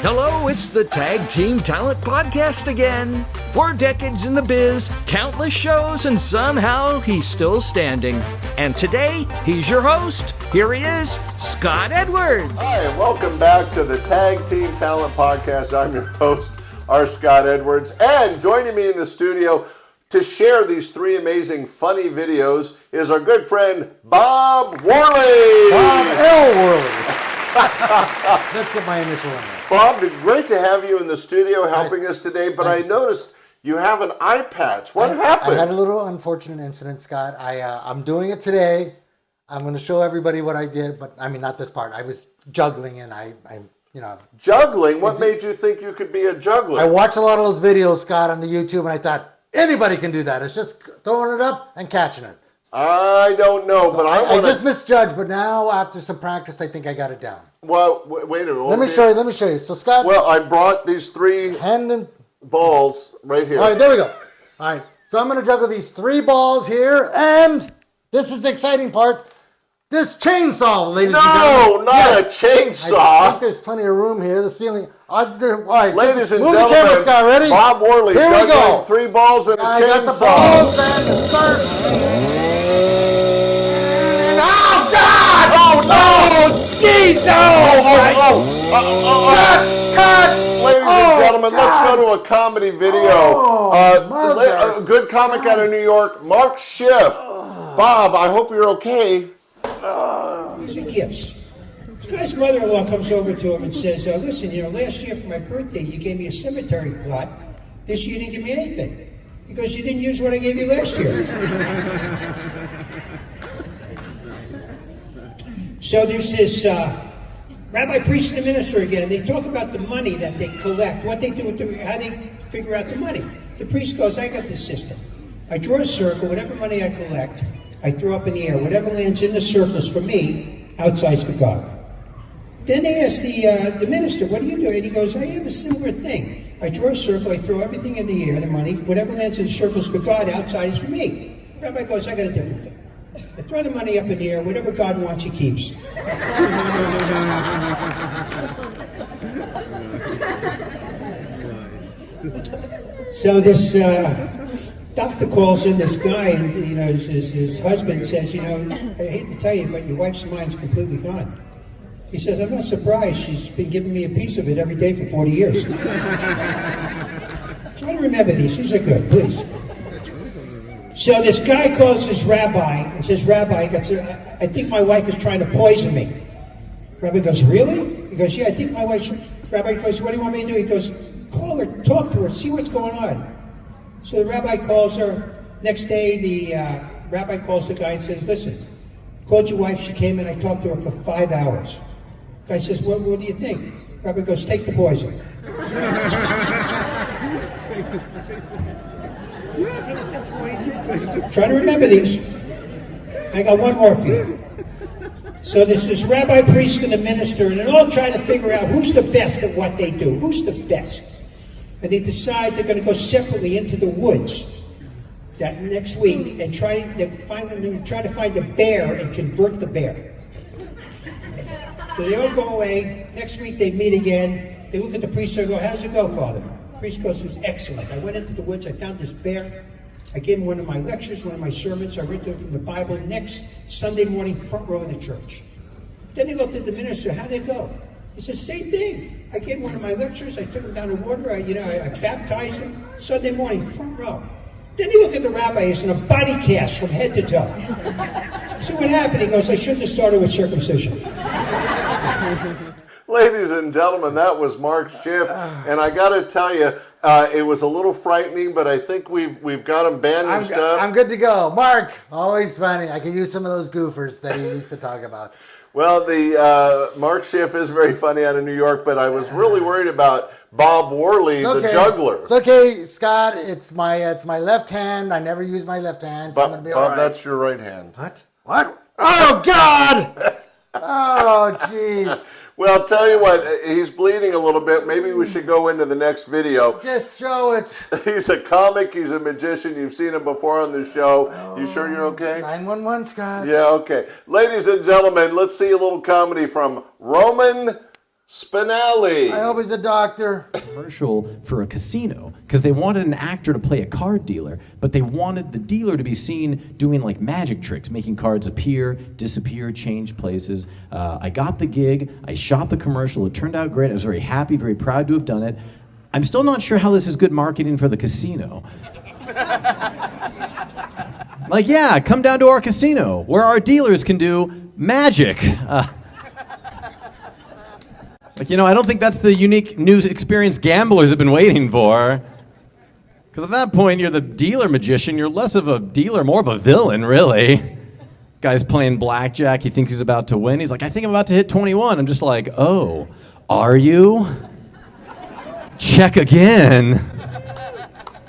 Hello, it's the Tag Team Talent Podcast again. 4 decades in the biz, countless shows, and somehow he's still standing. And today, he's your host. Here he is, Scott Edwards. Hi, and welcome back to the Tag Team Talent Podcast. I'm your host, R. Scott Edwards. And joining me in the studio to share these 3 amazing, funny videos is our good friend, Bob Worley. Bob L. Worley. Let's get my initial in there. Bob, great to have you in the studio helping us today, but Thanks. I noticed you have an eye patch. What happened? I had a little unfortunate incident, Scott. I'm doing it today. I'm going to show everybody what I did, but I mean, not this part. I was juggling and I Juggling? What made you think you could be a juggler? I watched a lot of those videos, Scott, on the YouTube, and I thought, anybody can do that. It's just throwing it up and catching it. I don't know, So but I just misjudged, but now after some practice, I think I got it down. Well, wait a minute. Let me show you. So, Scott. Well, I brought these 3 balls right here. All right, there we go. All right, so I'm going to juggle these 3 balls here, and this is the exciting part. This chainsaw, ladies and gentlemen. No, not a chainsaw. I think there's plenty of room here. The ceiling. All right, Ladies and move gentlemen, the camera, Scott, ready? Bob Worley Here we juggling go. 3 balls and a I chainsaw. got the balls and start. Oh, God! Oh, jeez! Cut! Ladies and gentlemen, let's go to a comedy video. A good comic out of New York, Mark Schiff. Bob, I hope you're okay. These are gifts. This guy's mother-in-law comes over to him and says, listen, last year for my birthday, you gave me a cemetery plot. This year you didn't give me anything. Because you didn't use what I gave you last year. So there's this rabbi, priest, and the minister again. They talk about the money that they collect, what they do with how they figure out the money. The priest goes, I got this system. I draw a circle, whatever money I collect, I throw up in the air. Whatever lands in the circles for me, outside's for God. Then they ask the minister, what do you do? And he goes, I have a similar thing. I draw a circle, I throw everything in the air, the money, whatever lands in circles for God, outside is for me. The rabbi goes, I got a different thing. I throw the money up in the air, whatever God wants, he keeps. So this doctor calls in this guy, and his husband says, I hate to tell you, but your wife's mind's completely gone. He says, I'm not surprised. She's been giving me a piece of it every day for 40 years. Try to remember these. These are good, please. So this guy calls his rabbi and says, Rabbi, I think my wife is trying to poison me. Rabbi goes, really? He goes, yeah, I think my wife's... Rabbi goes, what do you want me to do? He goes, call her, talk to her, see what's going on. So the rabbi calls her. Next day, the rabbi calls the guy and says, listen, called your wife, she came in, I talked to her for 5 hours. The guy says, what do you think? Rabbi goes, take the poison. Try to remember these. I got one more for you. So there's this rabbi, priest, and a minister, and they're all trying to figure out who's the best at what they do. Who's the best? And they decide they're going to go separately into the woods that next week and try to find the bear and convert the bear. So they all go away. Next week they meet again. They look at the priest and go, how's it go, Father? The priest goes, it was excellent. I went into the woods, I found this bear. I gave him one of my lectures, one of my sermons. I read to him from the Bible. Next Sunday morning, front row of the church. Then he looked at the minister, how'd it go? He says, same thing. I gave him one of my lectures. I took him down to water. I baptized him. Sunday morning, front row. Then he looked at the rabbi. He's in a body cast from head to toe. So what happened? He goes, I shouldn't have started with circumcision. Ladies and gentlemen, that was Mark Schiff, and I got to tell you, it was a little frightening, but I think we've got him bandaged up. I'm good to go. Mark, always funny. I could use some of those goofers that he used to talk about. Well, the Mark Schiff is very funny out of New York, but I was really worried about Bob Worley, the juggler. It's okay, Scott. It's my left hand. I never use my left hand, so I'm gonna be all right. That's your right hand. What? Oh God! Oh jeez. Well, I'll tell you what, he's bleeding a little bit. Maybe we should go into the next video. Just show it. He's a comic. He's a magician. You've seen him before on the show. You sure you're okay? 911, Scott. Yeah, okay. Ladies and gentlemen, let's see a little comedy from Roman Spinale. I hope he's a doctor. Commercial for a casino because they wanted an actor to play a card dealer, but they wanted the dealer to be seen doing like magic tricks, making cards appear, disappear, change places. I got the gig. I shot the commercial. It turned out great. I was very happy, very proud to have done it. I'm still not sure how this is good marketing for the casino. Like, yeah, come down to our casino where our dealers can do magic. Like, I don't think that's the unique news experience gamblers have been waiting for. Because at that point, you're the dealer magician. You're less of a dealer, more of a villain, really. Guy's playing blackjack. He thinks he's about to win. He's like, I think I'm about to hit 21. I'm just like, oh, are you? Check again.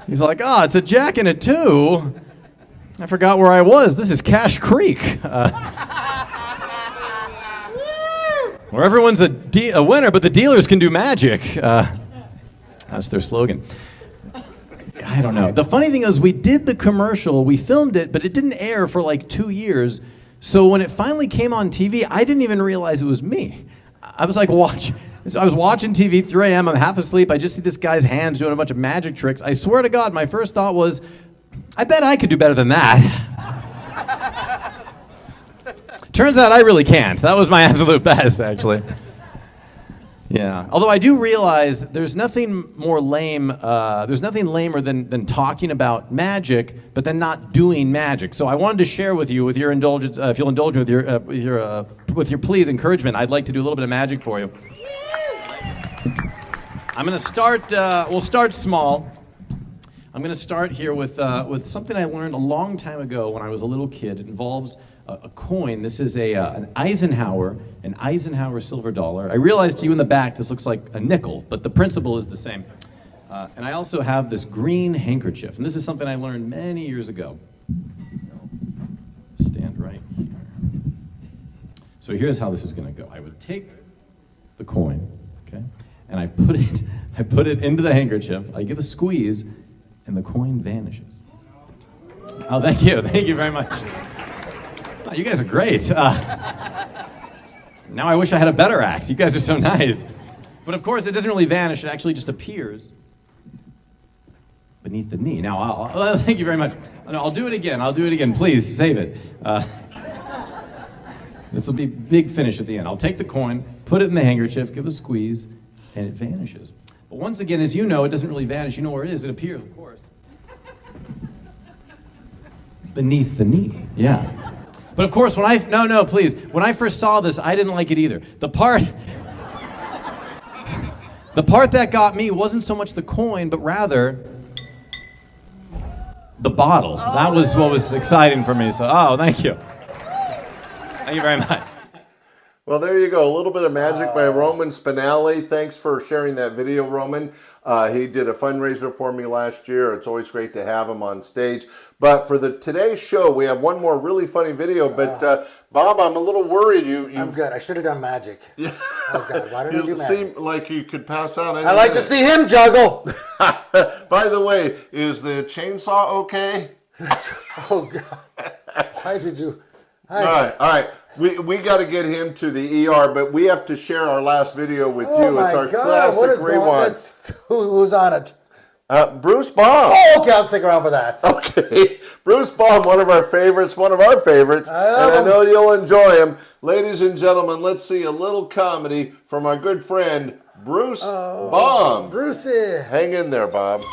He's like, oh, it's a jack and a 2. I forgot where I was. This is Cash Creek. Where everyone's a winner, but the dealers can do magic. That's their slogan. I don't know. The funny thing is, we did the commercial, we filmed it, but it didn't air for like 2 years. So when it finally came on TV, I didn't even realize it was me. I was like, I was watching TV, 3 a.m., I'm half asleep, I just see this guy's hands doing a bunch of magic tricks. I swear to God, my first thought was, I bet I could do better than that. Turns out I really can't. That was my absolute best, actually. Yeah. Although I do realize there's nothing more lame. There's nothing lamer than talking about magic, but then not doing magic. So I wanted to share with you, with your indulgence, if you'll indulge me with your please encouragement, I'd like to do a little bit of magic for you. I'm going to start. We'll start small. I'm going to start here with something I learned a long time ago when I was a little kid. It involves a coin. This is an Eisenhower silver dollar. I realized to you in the back this looks like a nickel, but the principle is the same. And I also have this green handkerchief, and this is something I learned many years ago. Stand right here. So here's how this is going to go. I would take the coin, okay, and I put it into the handkerchief. I give a squeeze, and the coin vanishes. Oh, thank you very much. Oh, you guys are great. Now I wish I had a better act. You guys are so nice. But of course, it doesn't really vanish. It actually just appears beneath the knee. Now, thank you very much. I'll do it again. Please, save it. This will be a big finish at the end. I'll take the coin, put it in the handkerchief, give a squeeze, and it vanishes. But once again, as you know, it doesn't really vanish. You know where it is. It appears, of course. Beneath the knee, yeah. But of course, when I first saw this, I didn't like it either. The part that got me wasn't so much the coin, but rather the bottle. That was what was exciting for me. So, thank you. Thank you very much. Well, there you go. A little bit of magic by Roman Spinale. Thanks for sharing that video, Roman. He did a fundraiser for me last year. It's always great to have him on stage. But for today's show, we have one more really funny video. But Bob, I'm a little worried. I'm good. I should have done magic. Yeah. Oh God, why did I do magic? You seem like you could pass out. I like to see him juggle. By the way, is the chainsaw okay? Oh God, why did you? All right. We got to get him to the ER, but we have to share our last video with you. It's our classic rewind. Who's on it? Bruce Baum. Oh, okay, I'll stick around for that. Okay. Bruce Baum, one of our favorites, and I know you'll enjoy him. Ladies and gentlemen, let's see a little comedy from our good friend, Bruce Baum. Brucey. Hang in there, Bob.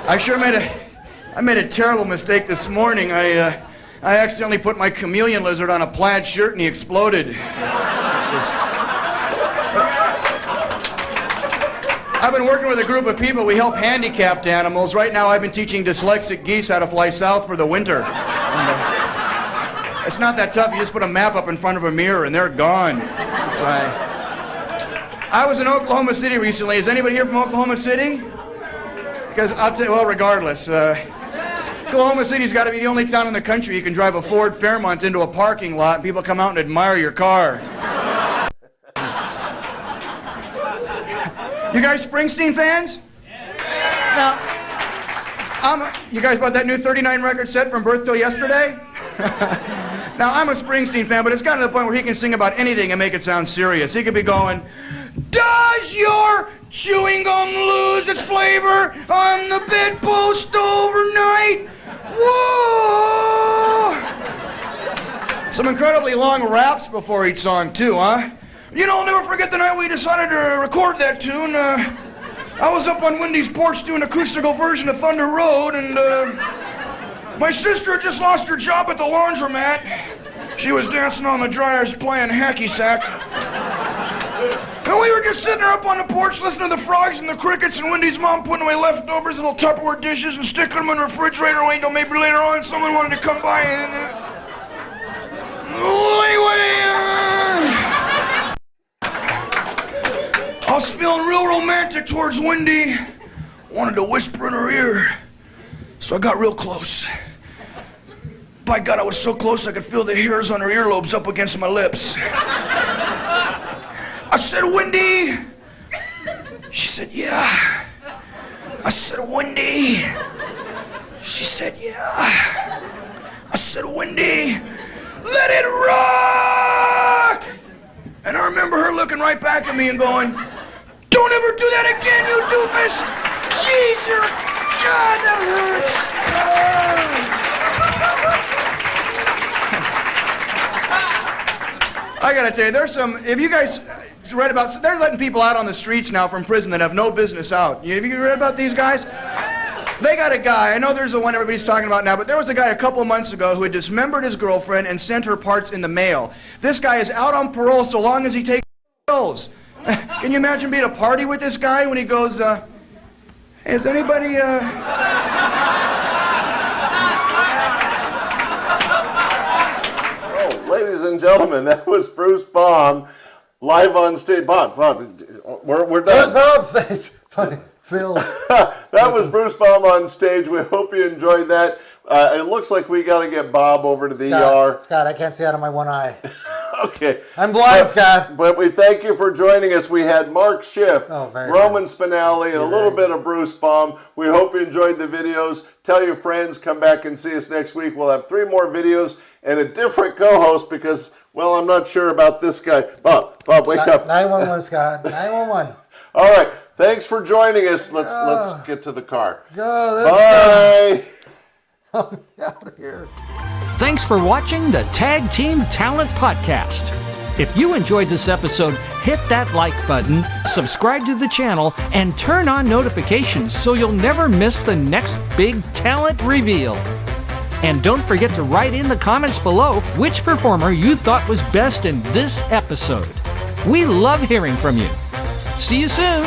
I made a terrible mistake this morning. I accidentally put my chameleon lizard on a plaid shirt and he exploded. I've been working with a group of people. We help handicapped animals. Right now I've been teaching dyslexic geese how to fly south for the winter. It's not that tough. You just put a map up in front of a mirror and they're gone. So I was in Oklahoma City recently. Is anybody here from Oklahoma City? Because I'll tell you, well, regardless, Oklahoma City's got to be the only town in the country you can drive a Ford Fairmont into a parking lot and people come out and admire your car. You guys Springsteen fans? Now, You guys bought that new 39 record set from Birth Till Yesterday? Now, I'm a Springsteen fan, but it's gotten to the point where he can sing about anything and make it sound serious. He could be going, does your chewing gum lose its flavor on the bedpost overnight? Whoa! Some incredibly long raps before each song, too, huh? You know, I'll never forget the night we decided to record that tune. I was up on Wendy's porch doing an acoustical version of Thunder Road, and my sister had just lost her job at the laundromat. She was dancing on the dryers playing hacky sack. And we were just sitting there up on the porch listening to the frogs and the crickets, and Wendy's mom putting away leftovers in little Tupperware dishes and sticking them in the refrigerator, waiting until maybe later on someone wanted to come by and... I was feeling real romantic towards Wendy. Wanted to whisper in her ear. So I got real close. By God, I was so close I could feel the hairs on her earlobes up against my lips. I said, Wendy. She said, yeah. I said, Wendy. She said, yeah. I said, Wendy, let it rock. And I remember her looking right back at me and going, don't ever do that again, you doofus. Jeez, God, that hurts. I gotta tell you, there's some, if you guys read about, they're letting people out on the streets now from prison that have no business out. Have you read about these guys? They got a guy, I know there's the one everybody's talking about now, but there was a guy a couple months ago who had dismembered his girlfriend and sent her parts in the mail. This guy is out on parole so long as he takes pills. Can you imagine being at a party with this guy when he goes, hey, is anybody, Oh, ladies and gentlemen, that was Bruce Baum live on stage. Bob, we're done. Bruce Baum stage. Funny. Phil. That was Bruce Baum on stage. We hope you enjoyed that. It looks like we got to get Bob over to the ER. Scott, I can't see out of my one eye. Okay. I'm blind, Scott. But we thank you for joining us. We had Mark Schiff, Roman Spinale, and a little bit of Bruce Baum. We hope you enjoyed the videos. Tell your friends. Come back and see us next week. We'll have 3 more videos and a different co-host because, well, I'm not sure about this guy. Bob, wake up. 911, Scott. 911. All right. Thanks for joining us. Let's get to the car. Bye. Out of here. Thanks for watching the Tag Team Talent Podcast. If you enjoyed this episode, hit that like button, subscribe to the channel, and turn on notifications so you'll never miss the next big talent reveal. And don't forget to write in the comments below which performer you thought was best in this episode. We love hearing from you. See you soon.